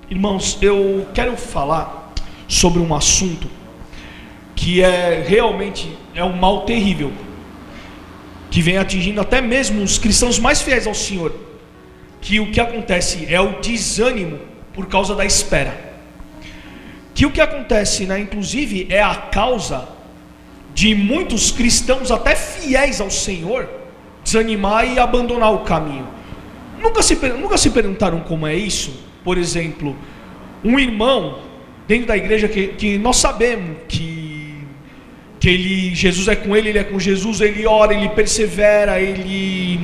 Irmãos, eu quero falar sobre um assunto que realmente um mal terrível, que vem atingindo até mesmo os cristãos mais fiéis ao Senhor, que o que acontece é o desânimo por causa da espera. Que o que acontece, inclusive, é a causa de muitos cristãos até fiéis ao Senhor desanimar e abandonar o caminho. Nunca se perguntaram como é isso? Por exemplo, um irmão dentro da igreja que nós sabemos que Jesus é com ele é com Jesus, ele ora, ele persevera, ele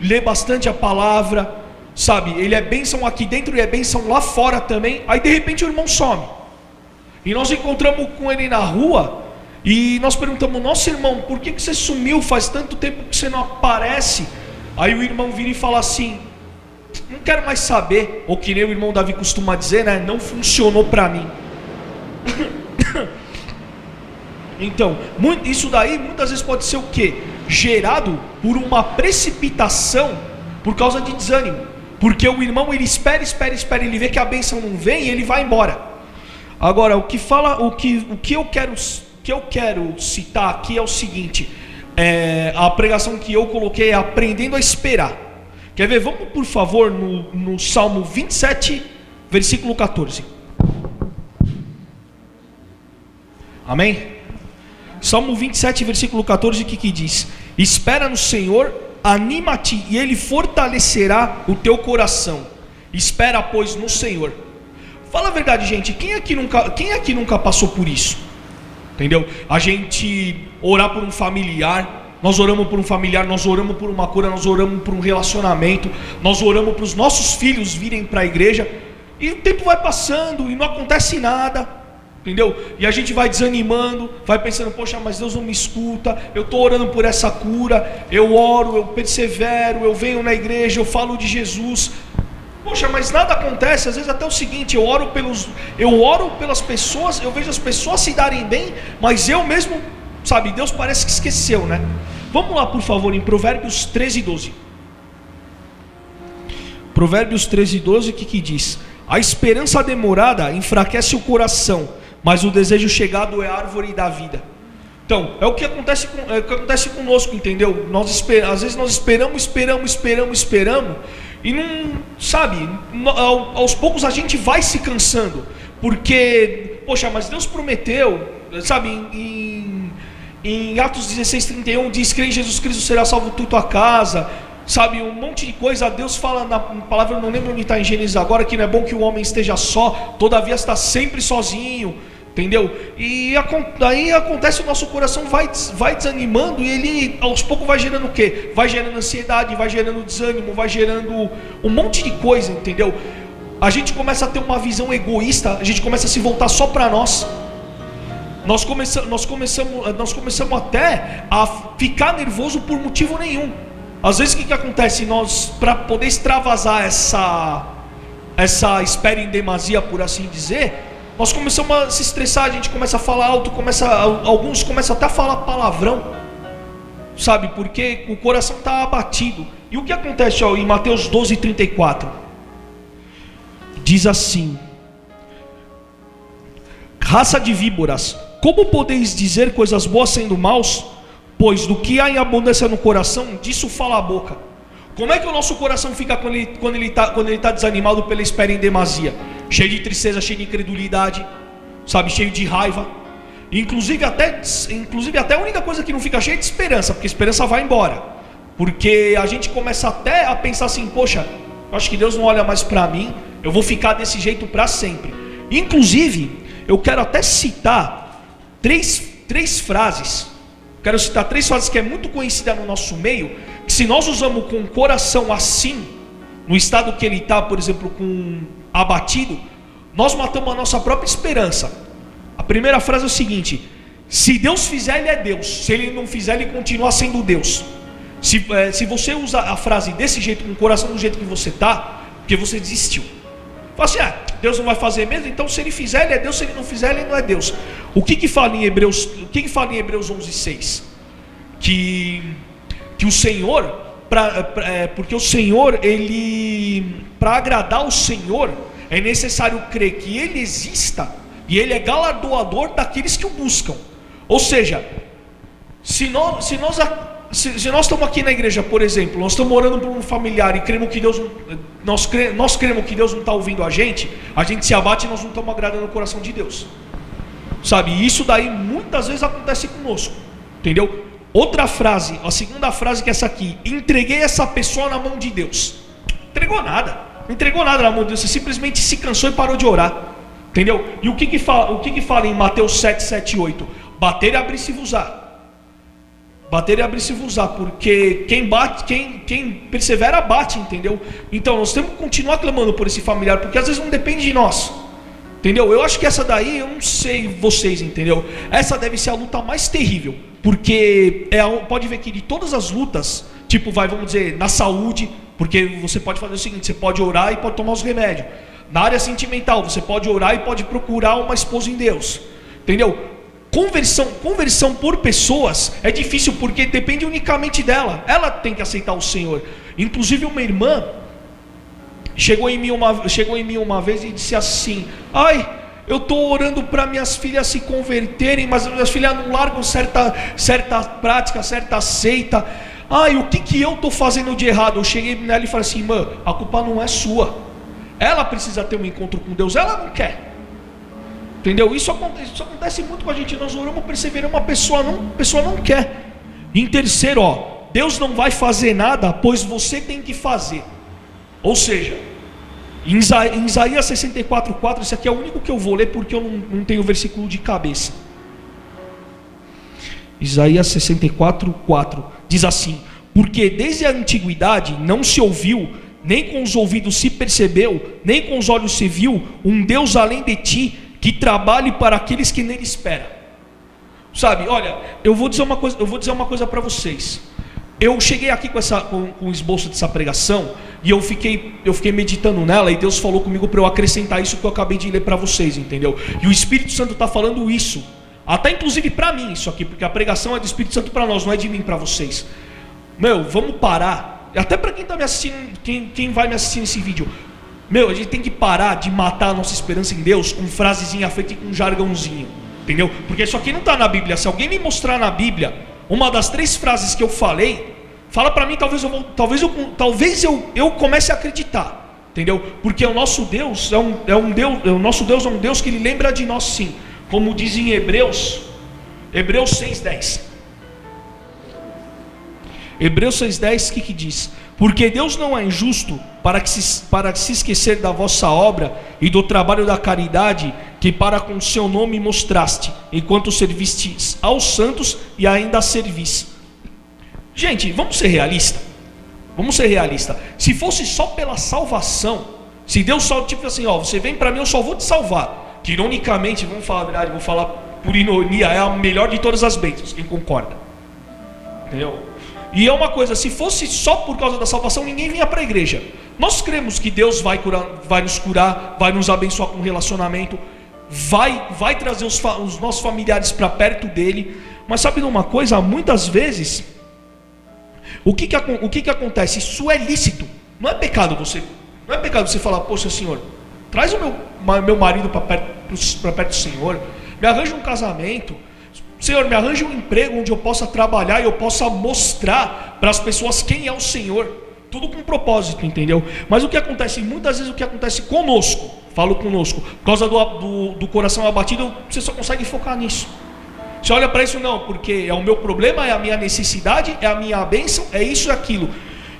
lê bastante a palavra, sabe? Ele é bênção aqui dentro e é bênção lá fora também. Aí de repente o irmão some, e nós encontramos com ele na rua, e nós perguntamos: nossa, irmão, por que você sumiu? Faz tanto tempo que você não aparece. Aí o irmão vira e fala assim: não quero mais saber. Ou que nem o irmão Davi costuma dizer, não funcionou para mim. Então, isso daí muitas vezes pode ser o quê? Gerado por uma precipitação, por causa de desânimo. Porque o irmão, ele espera, ele vê que a bênção não vem e ele vai embora. Agora, o que eu quero citar aqui é o seguinte: a pregação que eu coloquei é aprendendo a esperar. Quer ver? Vamos por favor no Salmo 27, versículo 14. Amém? Salmo 27, versículo 14, o que diz? Espera no Senhor, anima-te e Ele fortalecerá o teu coração. Espera, pois, no Senhor. Fala a verdade, gente. Quem aqui nunca passou por isso? Entendeu? A gente orar por um familiar. Nós oramos por um familiar, nós oramos por uma cura, nós oramos por um relacionamento, nós oramos para os nossos filhos virem para a igreja, e o tempo vai passando e não acontece nada, entendeu? E a gente vai desanimando, vai pensando: poxa, mas Deus não me escuta, eu estou orando por essa cura, eu oro, eu persevero, eu venho na igreja, eu falo de Jesus, poxa, mas nada acontece. Às vezes até o seguinte: eu oro pelas pessoas, eu vejo as pessoas se darem bem, mas eu mesmo, sabe, Deus parece que esqueceu, Vamos lá por favor em Provérbios 13, 12. Provérbios 13, 12, o que diz? A esperança demorada enfraquece o coração, mas o desejo chegado é a árvore da vida. Então, é o que acontece conosco, entendeu? Às vezes nós esperamos, e não, sabe, aos poucos a gente vai se cansando, porque, poxa, mas Deus prometeu, sabe, em Atos 16, 31 diz: crê em Jesus Cristo, será salvo tu e tua casa, sabe, um monte de coisa. Deus fala na palavra, eu não lembro onde está em Gênesis agora, que não é bom que o homem esteja só, todavia está sempre sozinho, entendeu? E aí acontece, o nosso coração vai desanimando, e ele aos poucos vai gerando o quê? Vai gerando ansiedade, vai gerando desânimo, vai gerando um monte de coisa, entendeu? A gente começa a ter uma visão egoísta, a gente começa a se voltar só para nós. Nós começamos até a ficar nervoso por motivo nenhum. Às vezes o que acontece? Nós, para poder extravasar essa espera em demasia, por assim dizer, nós começamos a se estressar, a gente começa a falar alto, alguns começam até a falar palavrão, sabe, porque o coração está abatido. E o que acontece em Mateus 12, 34? Diz assim: raça de víboras, como podeis dizer coisas boas sendo maus? Pois do que há em abundância no coração, disso fala a boca. Como é que o nosso coração fica quando ele está desanimado pela espera em demasia? Cheio de tristeza, cheio de incredulidade, sabe, cheio de raiva. Inclusive até a única coisa que não fica cheia é de esperança, porque a esperança vai embora. Porque a gente começa até a pensar assim: poxa, eu acho que Deus não olha mais para mim, eu vou ficar desse jeito para sempre. Inclusive, eu quero até citar três frases. Quero citar três frases que é muito conhecida no nosso meio, que se nós usamos com o coração assim, no estado que ele está, por exemplo, abatido, nós matamos a nossa própria esperança. A primeira frase é o seguinte: se Deus fizer, Ele é Deus. Se Ele não fizer, Ele continua sendo Deus. Se você usa a frase desse jeito, com o coração do jeito que você está, porque você desistiu. Fala assim: Deus não vai fazer mesmo, então se Ele fizer, Ele é Deus, se Ele não fizer, Ele não é Deus. O que fala em Hebreus 11:6? Que o Senhor, porque o Senhor, para agradar o Senhor, é necessário crer que Ele exista e Ele é galardoador daqueles que o buscam. Ou seja, se nós estamos aqui na igreja, por exemplo, nós estamos orando por um familiar e cremos que Deus, nós cremos que Deus não está ouvindo a gente se abate e nós não estamos agradando o coração de Deus, sabe? E isso daí muitas vezes acontece conosco, entendeu? Outra frase, a segunda frase que é essa aqui: entreguei essa pessoa na mão de Deus. Não entregou nada na mão de Deus, você simplesmente se cansou e parou de orar, entendeu? E o que fala em Mateus 7, 7 e 8? Bater e abrir-se-vos-á. Bater e abrir-se-vos-á, porque quem persevera bate, entendeu? Então nós temos que continuar clamando por esse familiar, porque às vezes não depende de nós, entendeu? Eu acho que essa daí, eu não sei vocês, entendeu? Essa deve ser a luta mais terrível, porque pode ver que de todas as lutas, tipo, vamos dizer, na saúde, porque você pode fazer o seguinte: você pode orar e pode tomar os remédios. Na área sentimental, você pode orar e pode procurar uma esposa em Deus, entendeu? Conversão por pessoas é difícil, porque depende unicamente dela. Ela tem que aceitar o Senhor. Inclusive uma irmã chegou em mim uma vez e disse assim: ai, eu estou orando para minhas filhas se converterem, mas minhas filhas não largam certa prática, certa seita. Ai, o que eu estou fazendo de errado? Eu cheguei nela e falei assim: irmã, a culpa não é sua. Ela precisa ter um encontro com Deus, ela não quer. Entendeu? Isso acontece muito com a gente. Nós oramos, perseveramos, a pessoa não quer. Em terceiro, Deus não vai fazer nada, pois você tem que fazer. Ou seja, em Isaías 64:4, esse aqui é o único que eu vou ler, porque eu não tenho o versículo de cabeça. Isaías 64:4 diz assim: porque desde a antiguidade não se ouviu, nem com os ouvidos se percebeu, nem com os olhos se viu, um Deus além de ti, que trabalhe para aqueles que nele esperam. Sabe, olha, eu vou dizer uma coisa para vocês. Eu cheguei aqui com o esboço dessa pregação, e eu fiquei meditando nela, e Deus falou comigo para eu acrescentar isso que eu acabei de ler para vocês, entendeu? E o Espírito Santo está falando isso, até inclusive para mim, isso aqui, porque a pregação é do Espírito Santo para nós, não é de mim para vocês. Vamos parar, até para quem está me assistindo, quem vai me assistir nesse vídeo. A gente tem que parar de matar a nossa esperança em Deus com frasezinha feita e com jargãozinho, entendeu? Porque isso aqui não está na Bíblia. Se alguém me mostrar na Bíblia uma das 3 frases que eu falei, fala para mim, talvez eu comece a acreditar, entendeu? Porque o nosso Deus é um Deus que Ele lembra de nós, sim, como diz em Hebreus 6:10. Hebreus 6:10, o que diz? Porque Deus não é injusto para se esquecer da vossa obra e do trabalho da caridade que para com o seu nome mostraste, enquanto servistes aos santos e ainda servis. Gente, vamos ser realistas. Se fosse só pela salvação, se Deus só tipo assim, você vem para mim, eu só vou te salvar, que ironicamente, vamos falar a verdade, vou falar por ironia, é a melhor de todas as bênçãos, quem concorda? Entendeu? E é uma coisa, se fosse só por causa da salvação, ninguém vinha para a igreja. Nós cremos que Deus vai nos curar, vai nos abençoar com relacionamento, vai trazer os nossos familiares para perto dele. Mas sabe de uma coisa? Muitas vezes, o que acontece? Isso é lícito. Não é pecado você falar: poxa, Senhor, traz o meu marido para perto do Senhor, me arranja um casamento, Senhor, me arranje um emprego onde eu possa trabalhar e eu possa mostrar para as pessoas quem é o Senhor. Tudo com propósito, entendeu? Mas o que acontece? Muitas vezes o que acontece conosco, falo conosco, por causa do coração abatido, você só consegue focar nisso. Você olha para isso, não, porque é o meu problema, é a minha necessidade, é a minha bênção, é isso e aquilo.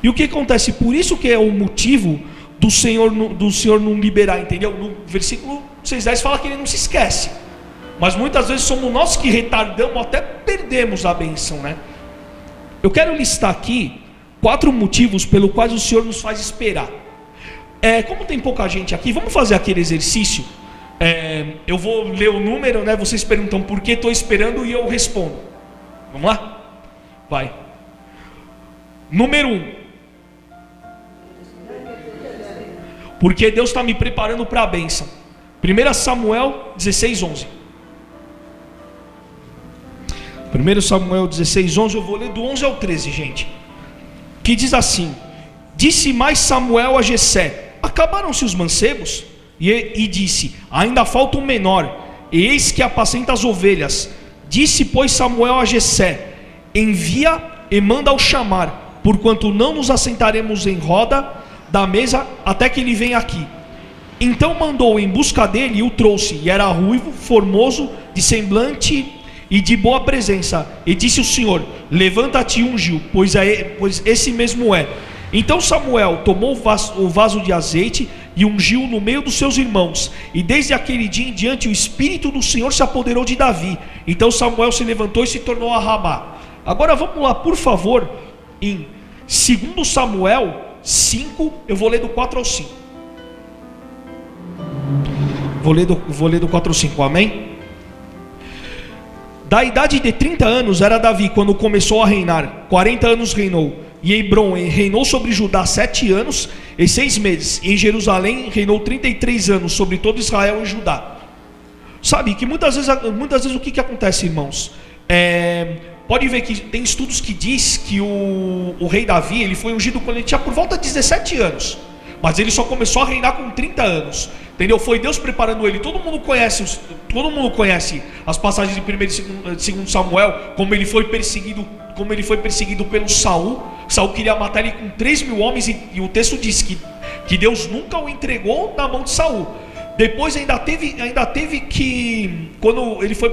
E o que acontece? Por isso que é o motivo do Senhor não liberar, entendeu? No versículo 6:10 fala que Ele não se esquece. Mas muitas vezes somos nós que retardamos, até perdemos a bênção, né? Eu quero listar aqui 4 motivos pelo quais o Senhor nos faz esperar. Como tem pouca gente aqui, vamos fazer aquele exercício. Eu vou ler o número, né? Vocês perguntam por que estou esperando e eu respondo. Vamos lá? Vai. Número 1. Porque Deus está me preparando para a bênção. 1 Samuel 16:11. 1 Samuel 16:11, eu vou ler do 11 ao 13, gente. Que diz assim: disse mais Samuel a Jessé: acabaram-se os mancebos? e disse: ainda falta um menor, e eis que apacenta as ovelhas. Disse, pois, Samuel a Jessé: envia e manda-o chamar, porquanto não nos assentaremos em roda da mesa até que ele venha aqui. Então mandou em busca dele e o trouxe, e era ruivo, formoso, de semblante e de boa presença. E disse o Senhor: levanta-te e ungiu, pois esse mesmo é. Então Samuel tomou o vaso de azeite e ungiu no meio dos seus irmãos. E desde aquele dia em diante o Espírito do Senhor se apoderou de Davi. Então Samuel se levantou e se tornou a Ramá. Agora vamos lá, por favor, em 2 Samuel 5, eu vou ler do 4 ao 5. Vou ler do 4 ao 5, amém? Da idade de 30 anos era Davi quando começou a reinar. 40 anos reinou. E Hebron reinou sobre Judá 7 anos e 6 meses. E em Jerusalém reinou 33 anos sobre todo Israel e Judá. Sabe que muitas vezes o que acontece, irmãos? Pode ver que tem estudos que diz que o rei Davi, ele foi ungido quando ele tinha por volta de 17 anos. Mas ele só começou a reinar com 30 anos. Entendeu? Foi Deus preparando ele. Todo mundo conhece as passagens de 1 e 2 Samuel, como ele foi perseguido pelo Saul. Saul queria matar ele com 3.000 homens, e o texto diz que Deus nunca o entregou na mão de Saul. Depois ainda teve que, quando ele foi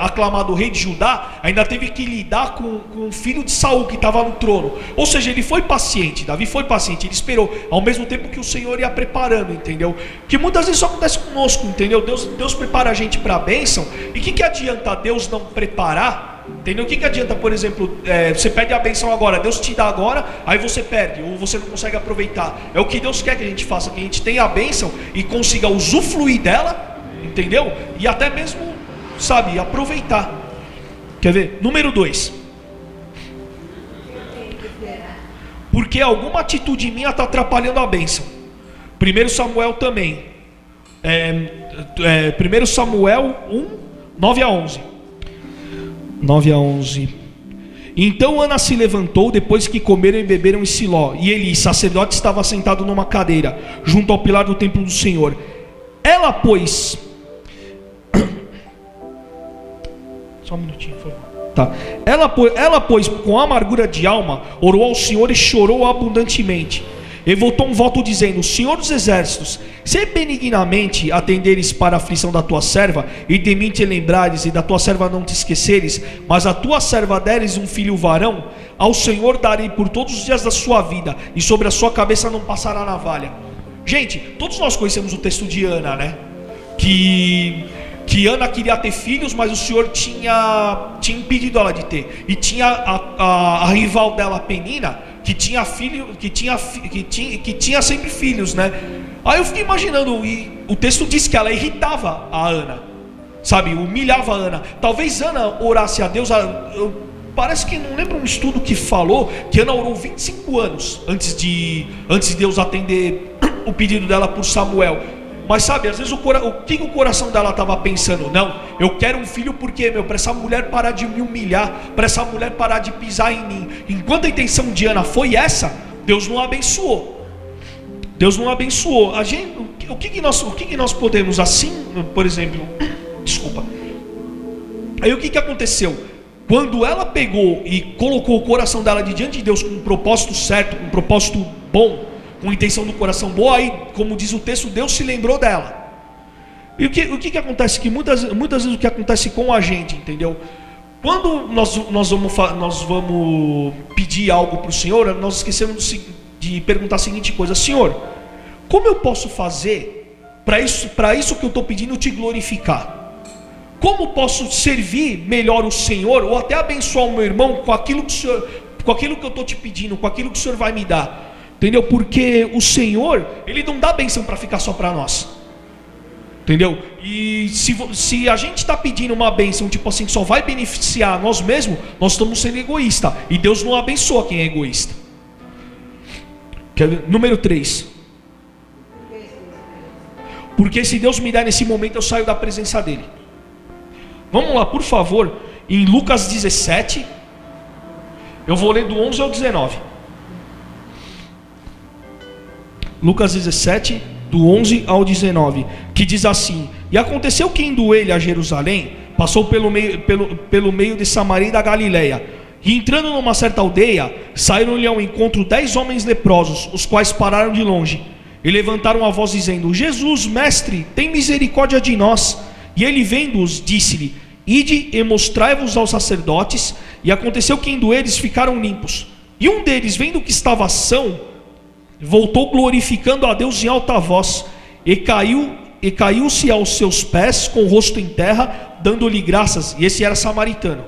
aclamado rei de Judá, ainda teve que lidar com o filho de Saul que estava no trono. Ou seja, ele foi paciente, Davi foi paciente, ele esperou, ao mesmo tempo que o Senhor ia preparando, entendeu? Que muitas vezes isso acontece conosco, entendeu? Deus prepara a gente para a bênção, e o que adianta Deus não preparar? Entendeu? O que adianta, por exemplo, você pede a benção agora, Deus te dá agora, aí você perde, ou você não consegue aproveitar. É o que Deus quer que a gente faça, que a gente tenha a benção e consiga usufruir dela, entendeu? E até mesmo, sabe, aproveitar. Quer ver? Número 2. Porque alguma atitude minha está atrapalhando a benção. 1 Samuel também. 1 Samuel 1, 9 a 11. 9 a 11. Então Ana se levantou depois que comeram e beberam em Siló, e Eli, sacerdote, estava sentado numa cadeira junto ao pilar do templo do Senhor. Ela, pois, só um minutinho, por favor. Tá. Ela, pois, com amargura de alma, orou ao Senhor e chorou abundantemente. E voltou um voto dizendo: Senhor dos exércitos, se benignamente atenderes para a aflição da tua serva, e de mim te lembrares, e da tua serva não te esqueceres, mas a tua serva deres um filho varão, ao Senhor darei por todos os dias da sua vida, e sobre a sua cabeça não passará navalha. Gente, todos nós conhecemos o texto de Ana, né? Que Ana queria ter filhos, mas o Senhor tinha impedido ela de ter. E tinha a rival dela, Penina, que tinha sempre filhos, né? Aí eu fiquei imaginando, e o texto diz que ela irritava a Ana, sabe, humilhava a Ana. Talvez Ana orasse a Deus, parece que não lembro um estudo que falou que Ana orou 25 anos antes de Deus atender o pedido dela por Samuel. Mas sabe, às vezes o que o coração dela estava pensando? Não, eu quero um filho porque, para essa mulher parar de me humilhar, para essa mulher parar de pisar em mim. Enquanto a intenção de Ana foi essa, Deus não abençoou. Deus não abençoou. O que nós podemos, assim, por exemplo, desculpa. Aí o que aconteceu? Quando ela pegou e colocou o coração dela diante de Deus com um propósito certo, com um propósito bom, com intenção do coração boa, aí, como diz o texto, Deus se lembrou dela. E o que acontece? Que muitas vezes o que acontece com a gente, entendeu? Quando nós vamos pedir algo para o Senhor, nós esquecemos de perguntar a seguinte coisa: Senhor, como eu posso fazer para isso que eu estou pedindo te glorificar? Como posso servir melhor o Senhor, ou até abençoar o meu irmão com aquilo que eu estou te pedindo, com aquilo que o Senhor vai me dar? Entendeu? Porque o Senhor, Ele não dá bênção para ficar só para nós. Entendeu? E se a gente está pedindo uma bênção, tipo assim, que só vai beneficiar nós mesmos, nós estamos sendo egoístas. E Deus não abençoa quem é egoísta. Número 3. Porque se Deus me der nesse momento, eu saio da presença dEle. Vamos lá, por favor, em Lucas 17. Eu vou ler do 11 ao 19. Lucas 17, do 11 ao 19, que diz assim: E aconteceu que indo ele a Jerusalém, passou pelo meio de Samaria e da Galileia, e entrando numa certa aldeia, saíram-lhe ao encontro 10 homens leprosos, os quais pararam de longe, e levantaram a voz dizendo: Jesus, mestre, tem misericórdia de nós. E ele vendo-os, disse-lhe: Ide e mostrai-vos aos sacerdotes. E aconteceu que indo eles ficaram limpos. E um deles, vendo que estava são, voltou glorificando a Deus em alta voz, e caiu-se aos seus pés com o rosto em terra, dando-lhe graças. E esse era samaritano.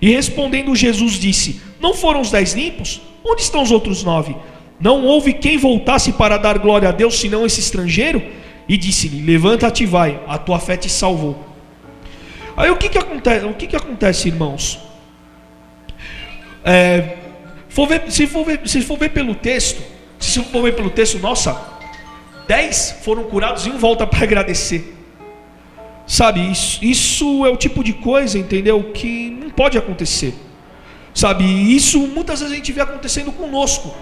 E respondendo Jesus disse: Não foram os 10 limpos? Onde estão os outros 9? Não houve quem voltasse para dar glória a Deus, senão esse estrangeiro? E disse-lhe: Levanta-te e vai, a tua fé te salvou. Aí o que acontece, irmãos? Se for ver pelo texto, nossa, 10 foram curados e um volta para agradecer. Sabe, isso é o tipo de coisa, entendeu, que não pode acontecer. Sabe, isso muitas vezes a gente vê acontecendo conosco.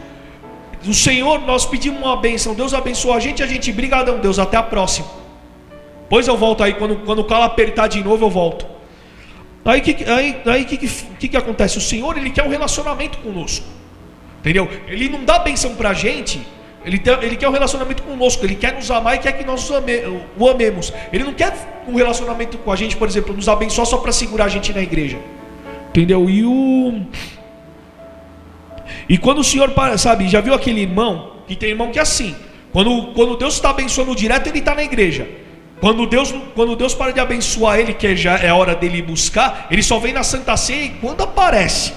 O Senhor, nós pedimos uma bênção, Deus abençoa a gente, brigadão Deus, até a próxima. Pois eu volto aí, quando o calo apertar de novo eu volto. Aí que acontece? O Senhor, Ele quer um relacionamento conosco, entendeu? Ele não dá bênção pra gente, Ele quer um relacionamento conosco, Ele quer nos amar e quer que nós o amemos. Ele não quer um relacionamento com a gente, por exemplo, nos abençoar só para segurar a gente na igreja, entendeu? E quando o Senhor, sabe, já viu aquele irmão, que tem irmão que é assim, quando Deus está abençoando direto, ele está na igreja. Quando Deus para de abençoar ele, que já é hora dele buscar, ele só vem na Santa Ceia e quando aparece,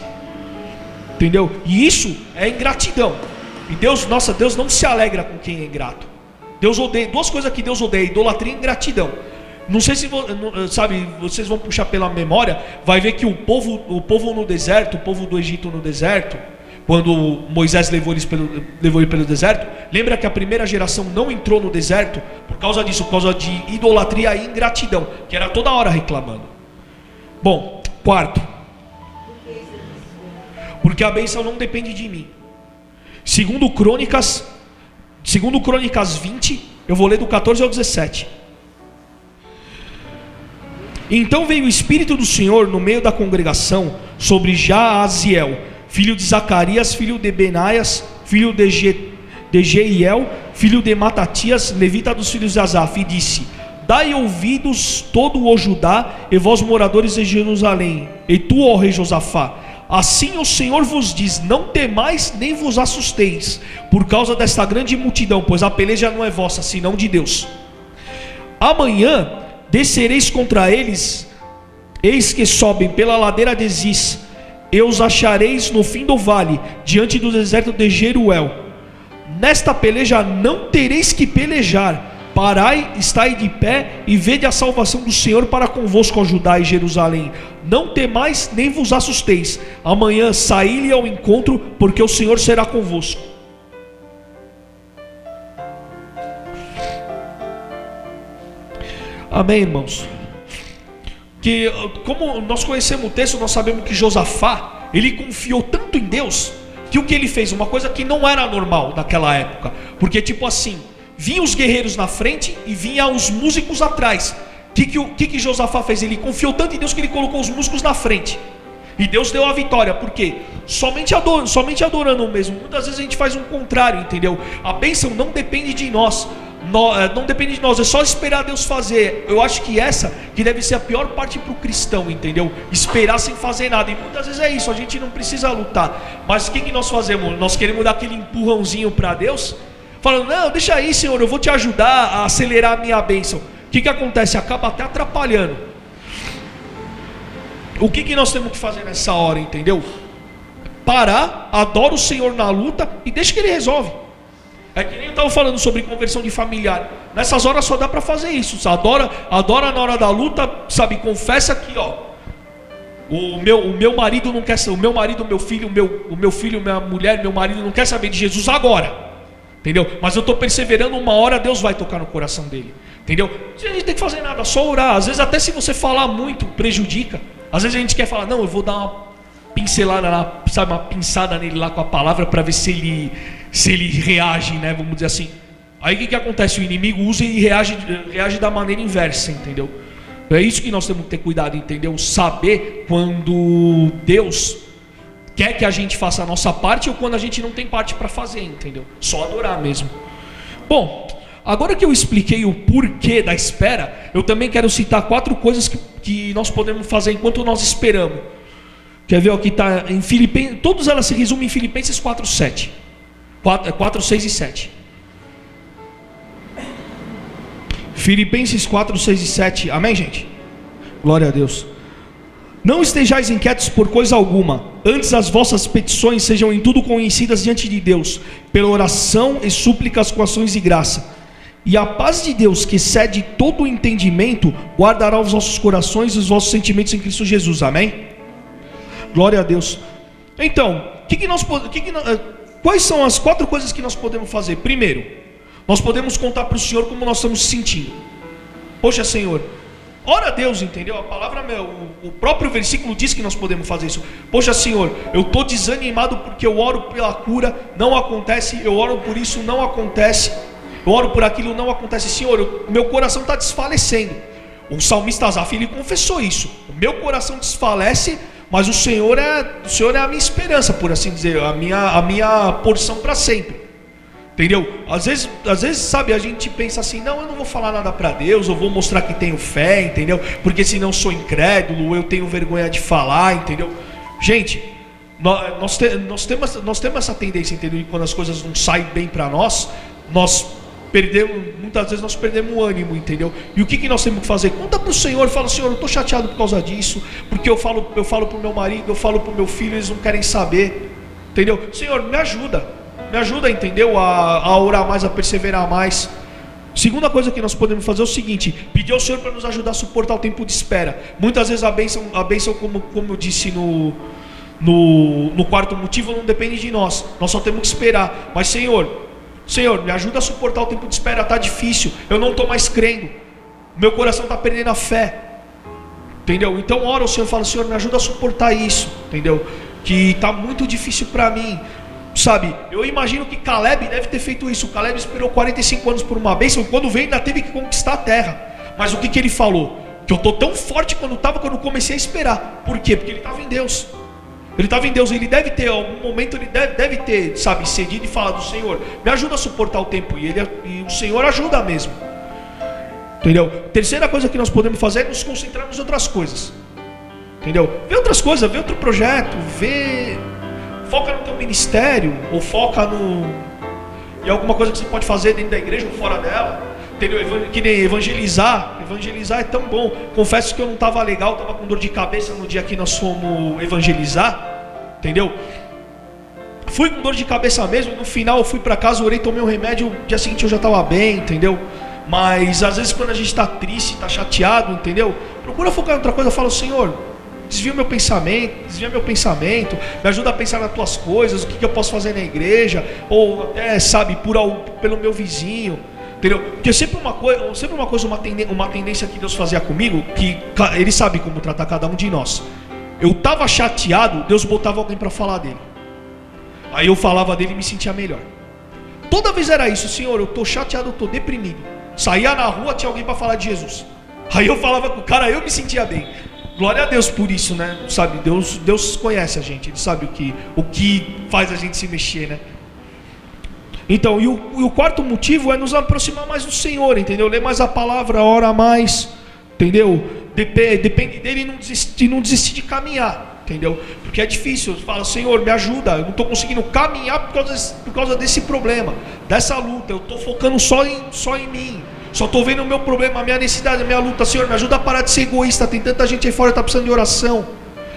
entendeu? E isso é ingratidão. E Deus não se alegra com quem é ingrato. Deus odeia, 2 coisas que Deus odeia: idolatria e ingratidão. Não sei se sabe, vocês vão puxar pela memória, vai ver que o povo no deserto, o povo do Egito no deserto, quando Moisés levou ele pelo deserto, lembra que a primeira geração não entrou no deserto por causa disso, por causa de idolatria e ingratidão, que era toda hora reclamando. Bom, quarto, porque a bênção não depende de mim. Segundo Crônicas 20, eu vou ler do 14 ao 17. Então veio o Espírito do Senhor no meio da congregação sobre Jaaziel, filho de Zacarias, filho de Benaias, filho de Jeiel, filho de Matatias, levita dos filhos de Asaf, e disse: Dai ouvidos todo o Judá, e vós moradores de Jerusalém, e tu, ó rei Josafá, assim o Senhor vos diz: Não temais nem vos assusteis, por causa desta grande multidão, pois a peleja não é vossa, senão de Deus. Amanhã descereis contra eles, eis que sobem pela ladeira de Ziz, e os achareis no fim do vale, diante do deserto de Jeruel. Nesta peleja não tereis que pelejar. Parai, estai de pé e vede a salvação do Senhor para convosco, ó Judá e Jerusalém. Não temais nem vos assusteis. Amanhã saí-lhe ao encontro, porque o Senhor será convosco. Amém, irmãos? Que como nós conhecemos o texto, nós sabemos que Josafá, ele confiou tanto em Deus, que o que ele fez, uma coisa que não era normal naquela época, porque tipo assim, vinham os guerreiros na frente e vinham os músicos atrás. O que Josafá fez? Ele confiou tanto em Deus que ele colocou os músicos na frente, e Deus deu a vitória. Por quê? Somente adorando mesmo. Muitas vezes a gente faz um contrário, entendeu? A bênção não depende de nós, não depende de nós, é só esperar Deus fazer. Eu acho que essa que deve ser a pior parte para o cristão, entendeu? Esperar sem fazer nada. E muitas vezes é isso, a gente não precisa lutar. Mas o que nós fazemos? Nós queremos dar aquele empurrãozinho para Deus, falando: não, deixa aí, Senhor, eu vou te ajudar a acelerar a minha bênção. O que acontece? Acaba até atrapalhando. O que nós temos que fazer nessa hora, entendeu? Parar, adora o Senhor na luta e deixa que Ele resolve. É que nem eu estava falando sobre conversão de familiar. Nessas horas só dá para fazer isso. Adora na hora da luta, sabe? Confessa que, ó, o meu marido não quer, o meu filho, minha mulher, meu marido não quer saber de Jesus agora, entendeu? Mas eu estou perseverando, uma hora Deus vai tocar no coração dele, entendeu? A gente tem que fazer nada, só orar. Às vezes até se você falar muito, prejudica. Às vezes a gente quer falar: não, eu vou dar uma pincelada lá, sabe, uma pinçada nele lá com a palavra, para ver se ele reage, né? Vamos dizer assim. Aí o que acontece? O inimigo usa e reage da maneira inversa, entendeu? É isso que nós temos que ter cuidado, entendeu? Saber quando Deus quer que a gente faça a nossa parte ou quando a gente não tem parte para fazer, entendeu? Só adorar mesmo. Bom, agora que eu expliquei o porquê da espera, eu também quero citar 4 coisas que nós podemos fazer enquanto nós esperamos. Quer ver? Aqui está em Filipenses, todas elas se resumem em Filipenses 4:7. 4, 6 e 7. Filipenses 4, 6 e 7. Amém, gente? Glória a Deus. Não estejais inquietos por coisa alguma, antes as vossas petições sejam em tudo conhecidas diante de Deus, pela oração e súplicas com ações de graça. E a paz de Deus, que excede todo o entendimento, guardará os vossos corações e os vossos sentimentos em Cristo Jesus. Amém? Glória a Deus. Então, quais são as 4 coisas que nós podemos fazer? Primeiro, nós podemos contar para o Senhor como nós estamos se sentindo. Poxa, Senhor, ora a Deus, entendeu? A palavra, o próprio versículo diz que nós podemos fazer isso. Poxa, Senhor, eu estou desanimado porque eu oro pela cura, não acontece. Eu oro por isso, não acontece. Eu oro por aquilo, não acontece. Senhor, meu coração está desfalecendo. O salmista Asaf, ele confessou isso. O meu coração desfalece, mas o Senhor é a minha esperança, por assim dizer, a minha porção para sempre. Entendeu? Às vezes, sabe, a gente pensa assim, não, eu não vou falar nada para Deus, eu vou mostrar que tenho fé, entendeu? Porque senão sou incrédulo, eu tenho vergonha de falar, entendeu? Gente, nós temos essa tendência, entendeu? E quando as coisas não saem bem para nós muitas vezes nós perdemos o ânimo, entendeu? E o que nós temos que fazer? Conta para o Senhor, fala, Senhor, eu estou chateado por causa disso, porque eu falo para o meu marido, eu falo para o meu filho, eles não querem saber, entendeu? Senhor, me ajuda, entendeu? A orar mais, a perseverar mais. Segunda coisa que nós podemos fazer é o seguinte: pedir ao Senhor para nos ajudar a suportar o tempo de espera. Muitas vezes a bênção como eu disse no 4º motivo, não depende de nós. Nós só temos que esperar. Mas Senhor, me ajuda a suportar o tempo de espera. Está difícil, eu não estou mais crendo, meu coração está perdendo a fé, entendeu? Então ora ao Senhor e fala, Senhor, me ajuda a suportar isso, entendeu? Que está muito difícil para mim. Sabe, eu imagino que Caleb deve ter feito isso. Caleb esperou 45 anos por uma bênção, e quando veio ainda teve que conquistar a terra. Mas o que ele falou? Que eu estou tão forte quando comecei a esperar. Por quê? Porque ele estava em Deus. Ele estava em Deus, ele deve ter, algum momento ele deve ter, sabe, cedido e falado, Senhor, me ajuda a suportar o tempo. E o Senhor ajuda mesmo. Entendeu? Terceira coisa que nós podemos fazer é nos concentrarmos em outras coisas. Entendeu? Vê outras coisas, vê outro projeto, foca no teu ministério, ou foca em alguma coisa que você pode fazer dentro da igreja ou fora dela, entendeu? Que nem evangelizar é tão bom. Confesso que eu não estava legal, estava com dor de cabeça no dia que nós fomos evangelizar, entendeu? Fui com dor de cabeça mesmo, no final eu fui para casa, orei, tomei um remédio, no dia seguinte eu já estava bem, entendeu? Mas às vezes quando a gente está triste, está chateado, entendeu? Procura focar em outra coisa, fala, Senhor, desvia meu pensamento, me ajuda a pensar nas tuas coisas, o que eu posso fazer na igreja, ou até, sabe, pelo meu vizinho, entendeu? Porque sempre uma tendência que Deus fazia comigo, que Ele sabe como tratar cada um de nós. Eu estava chateado, Deus botava alguém para falar dele, aí eu falava dele e me sentia melhor. Toda vez era isso, Senhor, eu estou chateado, eu estou deprimido. Saía na rua, tinha alguém para falar de Jesus, aí eu falava com o cara, eu me sentia bem. Glória a Deus por isso, né? Sabe, Deus conhece a gente, Ele sabe o que faz a gente se mexer, né? Então, e o 4º motivo é nos aproximar mais do Senhor, entendeu? Ler mais a palavra, ora mais, entendeu? Depende dele e não desistir de caminhar, entendeu? Porque é difícil, fala, Senhor, me ajuda, eu não estou conseguindo caminhar por causa desse problema, dessa luta, eu estou focando só em mim. Só estou vendo o meu problema, a minha necessidade, a minha luta. Senhor, me ajuda a parar de ser egoísta. Tem tanta gente aí fora que está precisando de oração.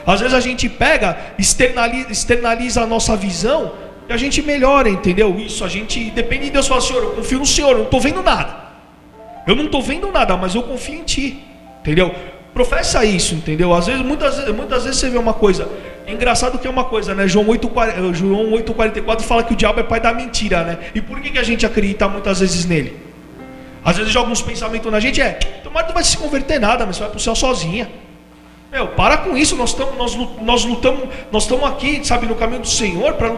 Às vezes a gente pega, externaliza a nossa visão e a gente melhora, entendeu? Isso, a gente depende de Deus. Fala, Senhor, eu confio no Senhor, eu não estou vendo nada. Eu não estou vendo nada, mas eu confio em Ti, entendeu? Professa isso, entendeu? Às vezes, muitas vezes você vê uma coisa. É engraçado que é uma coisa, né? João 8,44 fala que o diabo é pai da mentira, né? E por que a gente acredita muitas vezes nele? Às vezes joga uns pensamentos na gente, tomara que não vai se converter nada, mas você vai para o céu sozinha. Para com isso, nós estamos aqui, sabe, no caminho do Senhor, para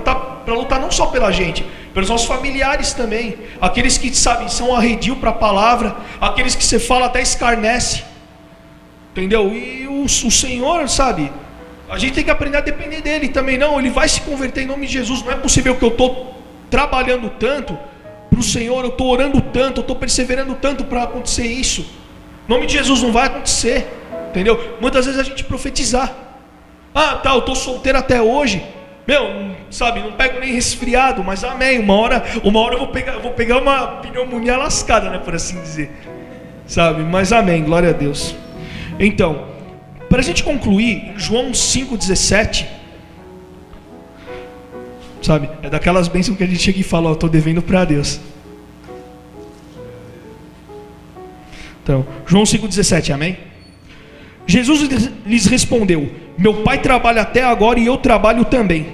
lutar não só pela gente. pelos nossos familiares também, aqueles que, sabe, são arredio para a palavra, aqueles que você fala até escarnece, entendeu? E o Senhor, sabe, a gente tem que aprender a depender dele também. Não, ele vai se converter em nome de Jesus. Não é possível que eu estou trabalhando tanto para o Senhor, eu estou orando tanto, eu estou perseverando tanto para acontecer isso. Em nome de Jesus não vai acontecer, entendeu? Muitas vezes a gente profetizar, ah, tá, eu estou solteiro até hoje, meu, sabe, não pego nem resfriado, mas amém, uma hora eu vou pegar uma pneumonia lascada, né, por assim dizer, sabe, mas amém, glória a Deus. Então, para a gente concluir, em João 5,17, sabe, é daquelas bênçãos que a gente chega e fala, ó, estou devendo para Deus. Então, João 5,17, amém? Jesus lhes respondeu: meu pai trabalha até agora e eu trabalho também.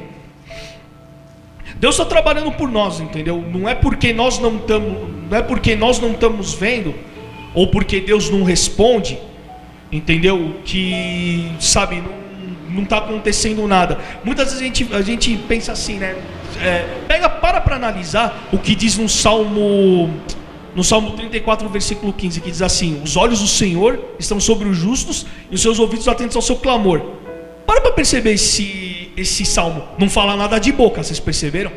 Deus está trabalhando por nós, entendeu? Não é porque nós não estamos vendo, ou porque Deus não responde, entendeu? Que, sabe, não está acontecendo nada. Muitas vezes a gente pensa assim, né? Para analisar o que diz no Salmo 34, versículo 15, que diz assim: os olhos do Senhor estão sobre os justos e os seus ouvidos atentos ao seu clamor. Para perceber esse salmo, não fala nada de boca, vocês perceberam?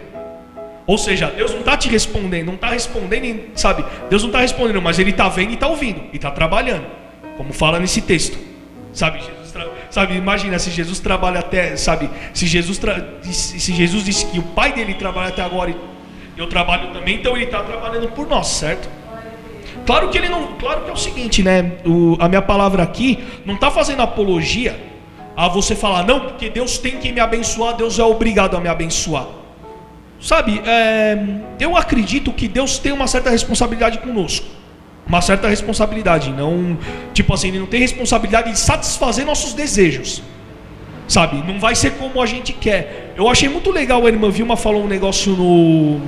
Ou seja, Deus não está te respondendo, não está respondendo, sabe? Deus não está respondendo, mas Ele está vendo e está ouvindo, e está trabalhando, como fala nesse texto, sabe? Sabe, imagina se Jesus trabalha até, sabe? Se Jesus disse que o Pai dele trabalha até agora e eu trabalho também, então Ele está trabalhando por nós, certo? Claro que é o seguinte, né? A minha palavra aqui não está fazendo apologia a você falar, não, porque Deus tem que me abençoar, Deus é obrigado a me abençoar. Sabe, eu acredito que Deus tem uma certa responsabilidade conosco. Uma certa responsabilidade, não, tipo assim, Ele não tem responsabilidade de satisfazer nossos desejos, sabe, não vai ser como a gente quer. Eu achei muito legal, a irmã Vilma falou um negócio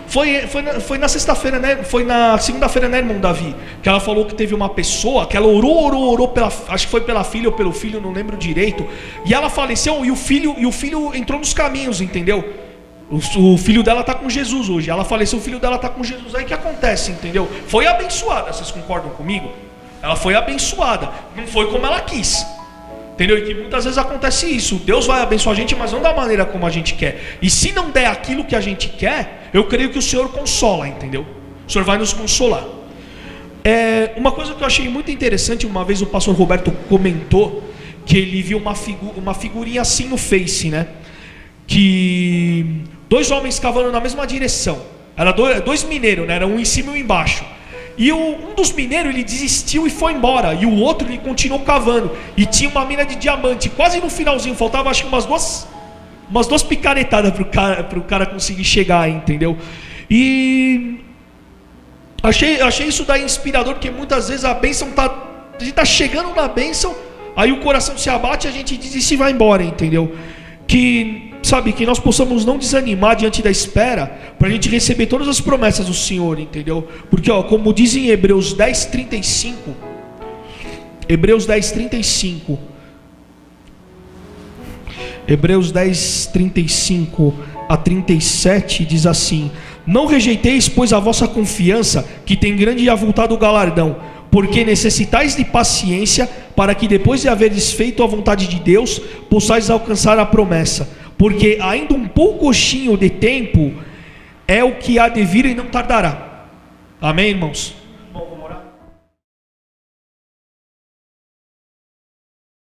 foi na sexta-feira, né? Foi na segunda-feira, né, irmão Davi? Que ela falou que teve uma pessoa que ela orou acho que foi pela filha ou pelo filho, não lembro direito. E ela faleceu e o filho entrou nos caminhos, entendeu? O filho dela está com Jesus hoje. Ela faleceu, o filho dela está com Jesus. Aí o que acontece, entendeu? Foi abençoada, vocês concordam comigo? Ela foi abençoada, não foi como ela quis, entendeu? E que muitas vezes acontece isso. Deus vai abençoar a gente, mas não da maneira como a gente quer. E se não der aquilo que a gente quer, eu creio que o Senhor consola, entendeu? O Senhor vai nos consolar. Uma coisa que eu achei muito interessante, uma vez o pastor Roberto comentou que ele viu uma figurinha assim no Face, né? Que 2 homens cavando na mesma direção. Era 2 mineiros, né? Era um em cima e um embaixo. E um dos mineiros, ele desistiu e foi embora. E o outro, ele continuou cavando. E tinha uma mina de diamante. Quase no finalzinho, faltava acho que umas duas picaretadas para o cara conseguir chegar, entendeu? E achei isso daí inspirador, porque muitas vezes a bênção a gente está chegando na bênção, aí o coração se abate, a gente desiste e vai embora, entendeu? Que nós possamos não desanimar diante da espera, para a gente receber todas as promessas do Senhor, entendeu? Porque, como diz em Hebreus 10:35, Hebreus 10:35 a 37 diz assim: não rejeiteis, pois, a vossa confiança, que tem grande e avultado galardão, porque necessitais de paciência, para que depois de haveres feito a vontade de Deus, possais alcançar a promessa. Porque ainda um poucochinho de tempo é o que há de vir e não tardará. Amém, irmãos?